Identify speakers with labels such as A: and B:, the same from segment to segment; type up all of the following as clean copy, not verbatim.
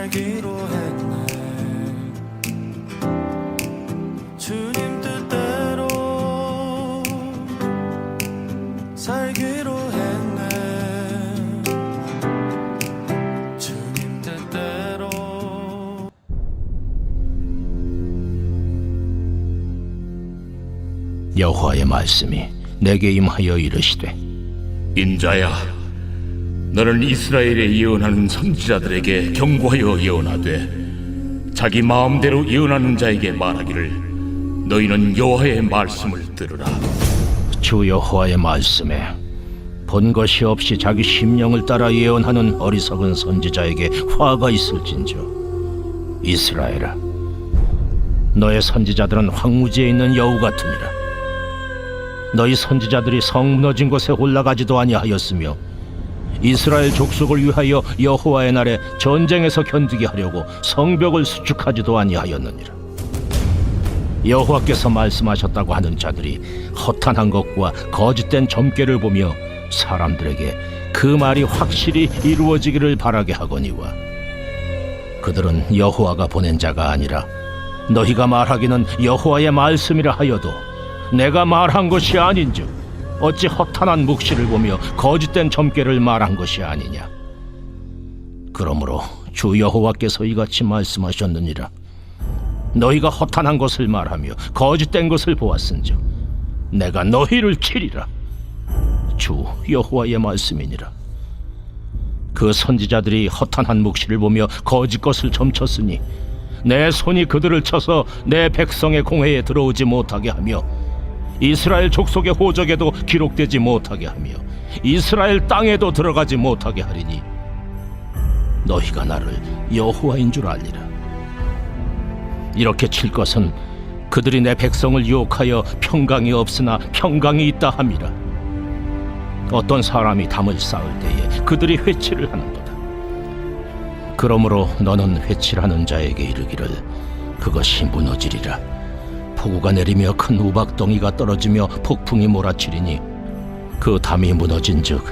A: 살기로 했네. 주님 뜻대로 살기로 했네. 주님 뜻대로.
B: 여호와의 말씀이 내게 임하여 이르시되,
C: 인자야, 너는 이스라엘에 예언하는 선지자들에게 경고하여 예언하되 자기 마음대로 예언하는 자에게 말하기를 너희는 여호와의 말씀을 들으라.
B: 주 여호와의 말씀에 본 것이 없이 자기 심령을 따라 예언하는 어리석은 선지자에게 화가 있을진저. 이스라엘아, 너의 선지자들은 황무지에 있는 여우 같으니라. 너희 선지자들이 성 무너진 곳에 올라가지도 아니하였으며 이스라엘 족속을 위하여 여호와의 날에 전쟁에서 견디게 하려고 성벽을 수축하지도 아니하였느니라. 여호와께서 말씀하셨다고 하는 자들이 허탄한 것과 거짓된 점괘를 보며 사람들에게 그 말이 확실히 이루어지기를 바라게 하거니와, 그들은 여호와가 보낸 자가 아니라 너희가 말하기는 여호와의 말씀이라 하여도 내가 말한 것이 아닌즉 어찌 허탄한 묵시를 보며 거짓된 점괘를 말한 것이 아니냐. 그러므로 주 여호와께서 이같이 말씀하셨느니라. 너희가 허탄한 것을 말하며 거짓된 것을 보았은즉 내가 너희를 치리라. 주 여호와의 말씀이니라. 그 선지자들이 허탄한 묵시를 보며 거짓 것을 점쳤으니 내 손이 그들을 쳐서 내 백성의 공회에 들어오지 못하게 하며 이스라엘 족속의 호적에도 기록되지 못하게 하며 이스라엘 땅에도 들어가지 못하게 하리니 너희가 나를 여호와인 줄 알리라. 이렇게 칠 것은 그들이 내 백성을 유혹하여 평강이 없으나 평강이 있다 함이라. 어떤 사람이 담을 쌓을 때에 그들이 회치를 하는도다. 그러므로 너는 회칠하는 자에게 이르기를 그것이 무너지리라. 폭우가 내리며 큰 우박덩이가 떨어지며 폭풍이 몰아치리니 그 담이 무너진즉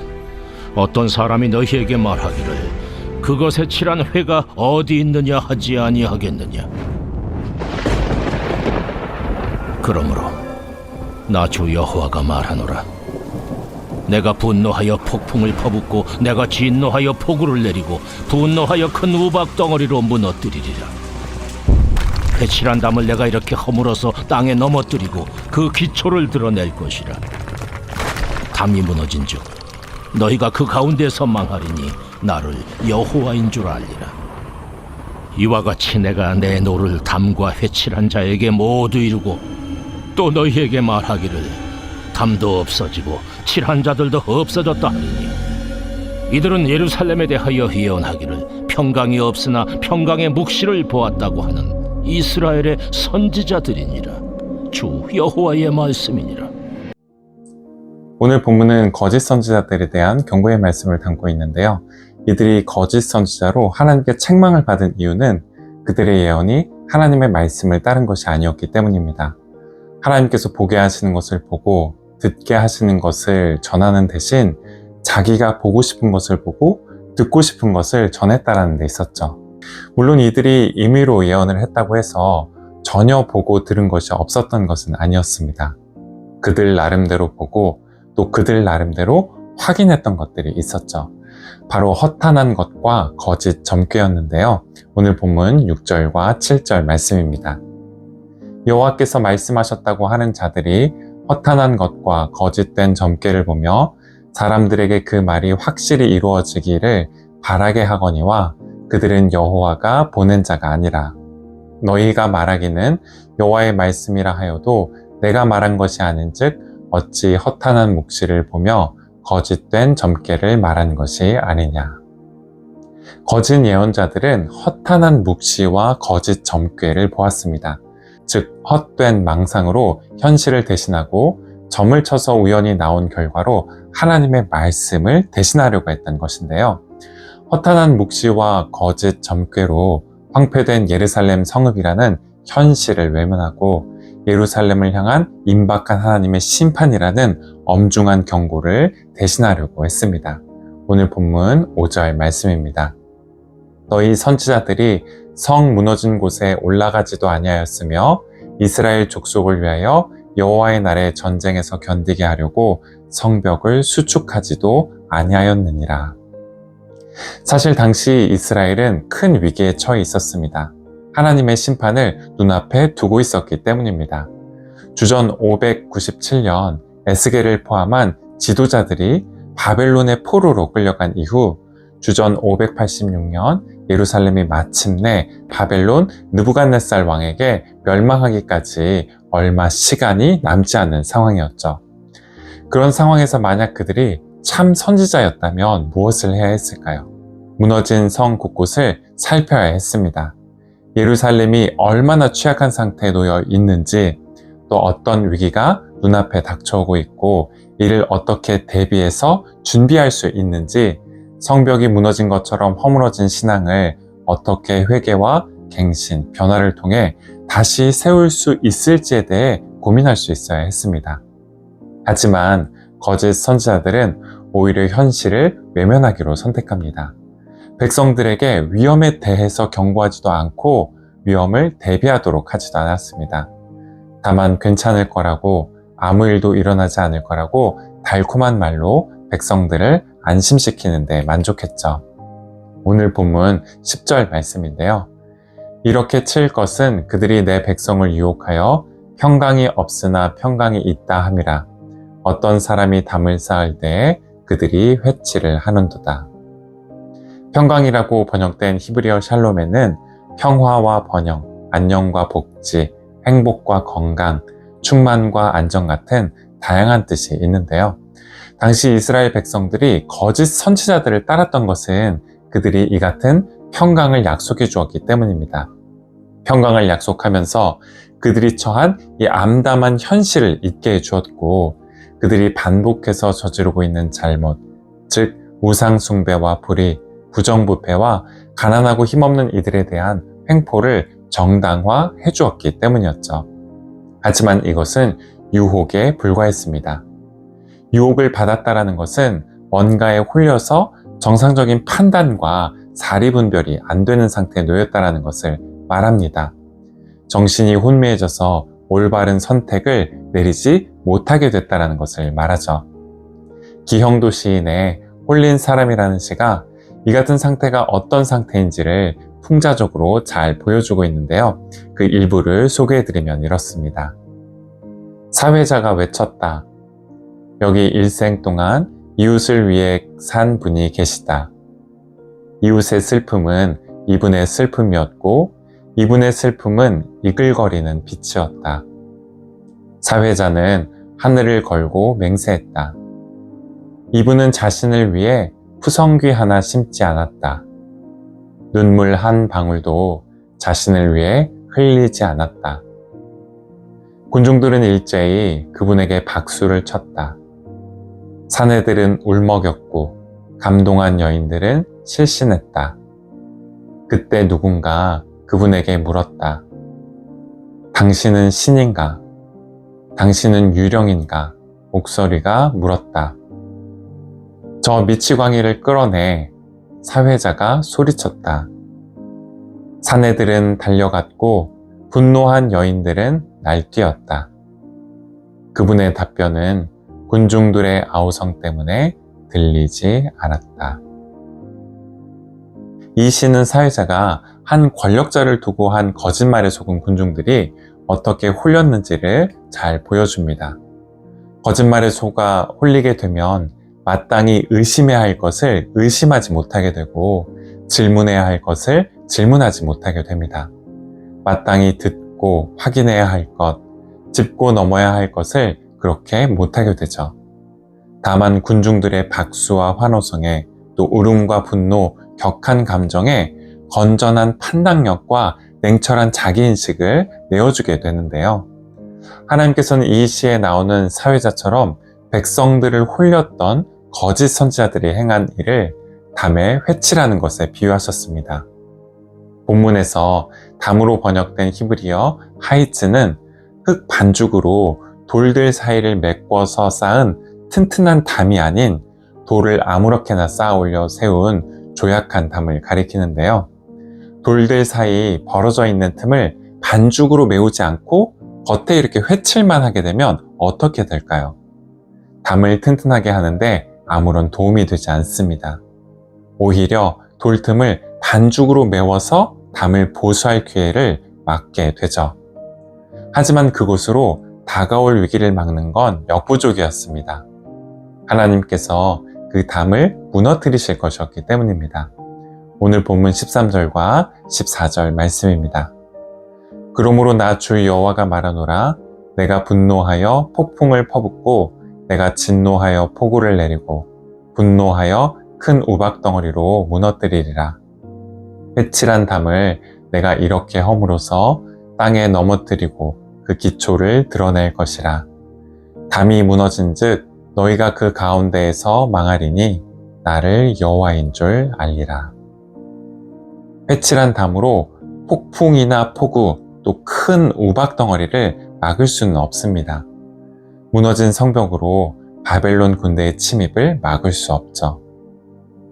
B: 어떤 사람이 너희에게 말하기를 그것에 칠한 회가 어디 있느냐 하지 아니하겠느냐. 그러므로 나 주 여호와가 말하노라. 내가 분노하여 폭풍을 퍼붓고 내가 진노하여 폭우를 내리고 분노하여 큰 우박덩어리로 무너뜨리리라. 회칠한 담을 내가 이렇게 허물어서 땅에 넘어뜨리고 그 기초를 드러낼 것이라. 담이 무너진즉 너희가 그 가운데서 망하리니 나를 여호와인 줄 알리라. 이와 같이 내가 내 노를 담과 회칠한 자에게 모두 이루고 또 너희에게 말하기를 담도 없어지고 칠한 자들도 없어졌다 하리니 이들은 예루살렘에 대하여 예언하기를 평강이 없으나 평강의 묵시를 보았다고 하는 이스라엘의 선지자들이니라. 주 여호와의 말씀이니라.
D: 오늘 본문은 거짓 선지자들에 대한 경고의 말씀을 담고 있는데요. 이들이 거짓 선지자로 하나님께 책망을 받은 이유는 그들의 예언이 하나님의 말씀을 따른 것이 아니었기 때문입니다. 하나님께서 보게 하시는 것을 보고 듣게 하시는 것을 전하는 대신 자기가 보고 싶은 것을 보고 듣고 싶은 것을 전했다라는 데 있었죠. 물론 이들이 임의로 예언을 했다고 해서 전혀 보고 들은 것이 없었던 것은 아니었습니다. 그들 나름대로 보고 또 그들 나름대로 확인했던 것들이 있었죠. 바로 허탄한 것과 거짓 점괘였는데요. 오늘 본문 6절과 7절 말씀입니다. 여호와께서 말씀하셨다고 하는 자들이 허탄한 것과 거짓된 점괘를 보며 사람들에게 그 말이 확실히 이루어지기를 바라게 하거니와 그들은 여호와가 보낸 자가 아니라 너희가 말하기는 여호와의 말씀이라 하여도 내가 말한 것이 아닌즉 어찌 허탄한 묵시를 보며 거짓된 점괘를 말한 것이 아니냐. 거짓 예언자들은 허탄한 묵시와 거짓 점괘를 보았습니다. 즉 헛된 망상으로 현실을 대신하고 점을 쳐서 우연히 나온 결과로 하나님의 말씀을 대신하려고 했던 것인데요. 허탄한 묵시와 거짓 점괘로 황폐된 예루살렘 성읍이라는 현실을 외면하고 예루살렘을 향한 임박한 하나님의 심판이라는 엄중한 경고를 대신하려고 했습니다. 오늘 본문 5절 말씀입니다. 너희 선지자들이 성 무너진 곳에 올라가지도 아니하였으며 이스라엘 족속을 위하여 여호와의 날에 전쟁에서 견디게 하려고 성벽을 수축하지도 아니하였느니라. 사실 당시 이스라엘은 큰 위기에 처해 있었습니다. 하나님의 심판을 눈앞에 두고 있었기 때문입니다. 주전 597년 에스겔을 포함한 지도자들이 바벨론의 포로로 끌려간 이후 주전 586년 예루살렘이 마침내 바벨론 느부갓네살 왕에게 멸망하기까지 얼마 시간이 남지 않은 상황이었죠. 그런 상황에서 만약 그들이 참 선지자였다면 무엇을 해야 했을까요? 무너진 성 곳곳을 살펴야 했습니다. 예루살렘이 얼마나 취약한 상태에 놓여 있는지, 또 어떤 위기가 눈앞에 닥쳐오고 있고 이를 어떻게 대비해서 준비할 수 있는지, 성벽이 무너진 것처럼 허물어진 신앙을 어떻게 회개와 갱신, 변화를 통해 다시 세울 수 있을지에 대해 고민할 수 있어야 했습니다. 하지만 거짓 선지자들은 오히려 현실을 외면하기로 선택합니다. 백성들에게 위험에 대해서 경고하지도 않고 위험을 대비하도록 하지도 않았습니다. 다만 괜찮을 거라고, 아무 일도 일어나지 않을 거라고 달콤한 말로 백성들을 안심시키는 데 만족했죠. 오늘 본문 10절 말씀인데요. 이렇게 칠 것은 그들이 내 백성을 유혹하여 평강이 없으나 평강이 있다 함이라. 어떤 사람이 담을 쌓을 때에 그들이 회치를 하는도다. 평강이라고 번역된 히브리어 샬롬에는 평화와 번영, 안녕과 복지, 행복과 건강, 충만과 안정 같은 다양한 뜻이 있는데요. 당시 이스라엘 백성들이 거짓 선지자들을 따랐던 것은 그들이 이 같은 평강을 약속해 주었기 때문입니다. 평강을 약속하면서 그들이 처한 이 암담한 현실을 잊게 해 주었고, 그들이 반복해서 저지르고 있는 잘못, 즉 우상 숭배와 불의, 부정부패와 가난하고 힘없는 이들에 대한 횡포를 정당화해 주었기 때문이었죠. 하지만 이것은 유혹에 불과했습니다. 유혹을 받았다라는 것은 뭔가에 홀려서 정상적인 판단과 사리분별이 안 되는 상태에 놓였다라는 것을 말합니다. 정신이 혼미해져서 올바른 선택을 내리지 못하게 됐다라는 것을 말하죠. 기형도 시인의 홀린 사람이라는 시가 이 같은 상태가 어떤 상태인지를 풍자적으로 잘 보여주고 있는데요. 그 일부를 소개해드리면 이렇습니다. 사회자가 외쳤다. 여기 일생 동안 이웃을 위해 산 분이 계시다. 이웃의 슬픔은 이분의 슬픔이었고 이분의 슬픔은 이글거리는 빛이었다. 사회자는 하늘을 걸고 맹세했다. 이분은 자신을 위해 푸성귀 하나 심지 않았다. 눈물 한 방울도 자신을 위해 흘리지 않았다. 군중들은 일제히 그분에게 박수를 쳤다. 사내들은 울먹였고 감동한 여인들은 실신했다. 그때 누군가 그분에게 물었다. 당신은 신인가? 당신은 유령인가? 목소리가 물었다. 저 미치광이를 끌어내. 사회자가 소리쳤다. 사내들은 달려갔고 분노한 여인들은 날뛰었다. 그분의 답변은 군중들의 아우성 때문에 들리지 않았다. 이 시는 사회자가 한 권력자를 두고 한 거짓말에 속은 군중들이 어떻게 홀렸는지를 잘 보여줍니다. 거짓말에 속아 홀리게 되면 마땅히 의심해야 할 것을 의심하지 못하게 되고 질문해야 할 것을 질문하지 못하게 됩니다. 마땅히 듣고 확인해야 할 것, 짚고 넘어야 할 것을 그렇게 못하게 되죠. 다만 군중들의 박수와 환호성에 또 울음과 분노, 격한 감정에 건전한 판단력과 냉철한 자기인식을 내어주게 되는데요. 하나님께서는 이 시에 나오는 사회자처럼 백성들을 홀렸던 거짓 선지자들이 행한 일을 담의 회치라는 것에 비유하셨습니다. 본문에서 담으로 번역된 히브리어 하이츠는 흙 반죽으로 돌들 사이를 메꿔서 쌓은 튼튼한 담이 아닌 돌을 아무렇게나 쌓아 올려 세운 조약한 담을 가리키는데요. 돌들 사이 벌어져 있는 틈을 반죽으로 메우지 않고 겉에 이렇게 회칠만 하게 되면 어떻게 될까요? 담을 튼튼하게 하는데 아무런 도움이 되지 않습니다. 오히려 돌틈을 반죽으로 메워서 담을 보수할 기회를 막게 되죠. 하지만 그곳으로 다가올 위기를 막는 건 역부족이었습니다. 하나님께서 그 담을 무너뜨리실 것이었기 때문입니다. 오늘 본문 13절과 14절 말씀입니다. 그러므로 나 주 여호와가 말하노라. 내가 분노하여 폭풍을 퍼붓고 내가 진노하여 폭우를 내리고 분노하여 큰 우박덩어리로 무너뜨리리라. 회칠한 담을 내가 이렇게 허물어서 땅에 넘어뜨리고 그 기초를 드러낼 것이라. 담이 무너진 즉 너희가 그 가운데에서 망하리니 나를 여호와인 줄 알리라. 회칠한 담으로 폭풍이나 폭우 또 큰 우박덩어리를 막을 수는 없습니다. 무너진 성벽으로 바벨론 군대의 침입을 막을 수 없죠.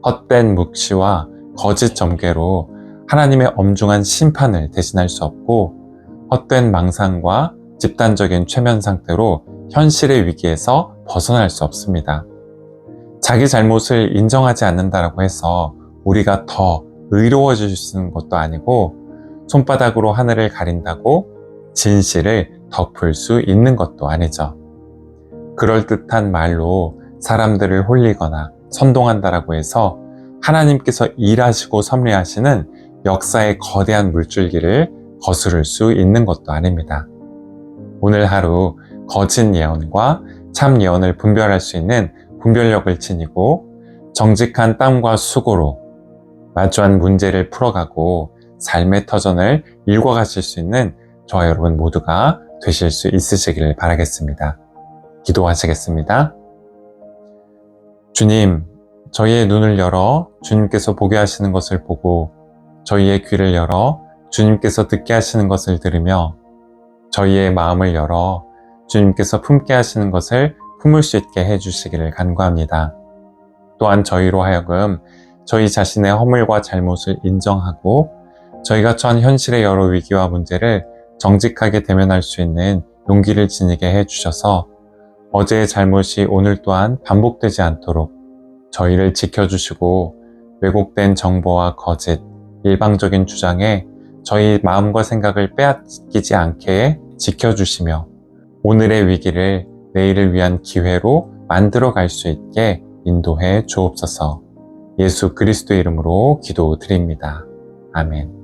D: 헛된 묵시와 거짓 점괘로 하나님의 엄중한 심판을 대신할 수 없고 헛된 망상과 집단적인 최면 상태로 현실의 위기에서 벗어날 수 없습니다. 자기 잘못을 인정하지 않는다라고 해서 우리가 더 의로워질 수 있는 것도 아니고 손바닥으로 하늘을 가린다고 진실을 덮을 수 있는 것도 아니죠. 그럴듯한 말로 사람들을 홀리거나 선동한다라고 해서 하나님께서 일하시고 섭리하시는 역사의 거대한 물줄기를 거스를 수 있는 것도 아닙니다. 오늘 하루 거짓 예언과 참 예언을 분별할 수 있는 분별력을 지니고 정직한 땀과 수고로 마주한 문제를 풀어가고 삶의 터전을 읽어가실 수 있는 저와 여러분 모두가 되실 수 있으시기를 바라겠습니다. 기도하시겠습니다. 주님, 저희의 눈을 열어 주님께서 보게 하시는 것을 보고 저희의 귀를 열어 주님께서 듣게 하시는 것을 들으며 저희의 마음을 열어 주님께서 품게 하시는 것을 품을 수 있게 해주시기를 간구합니다. 또한 저희로 하여금 저희 자신의 허물과 잘못을 인정하고 저희가 처한 현실의 여러 위기와 문제를 정직하게 대면할 수 있는 용기를 지니게 해주셔서 어제의 잘못이 오늘 또한 반복되지 않도록 저희를 지켜주시고 왜곡된 정보와 거짓, 일방적인 주장에 저희 마음과 생각을 빼앗기지 않게 지켜주시며 오늘의 위기를 내일을 위한 기회로 만들어 갈 수 있게 인도해 주옵소서. 예수 그리스도의 이름으로 기도드립니다. 아멘.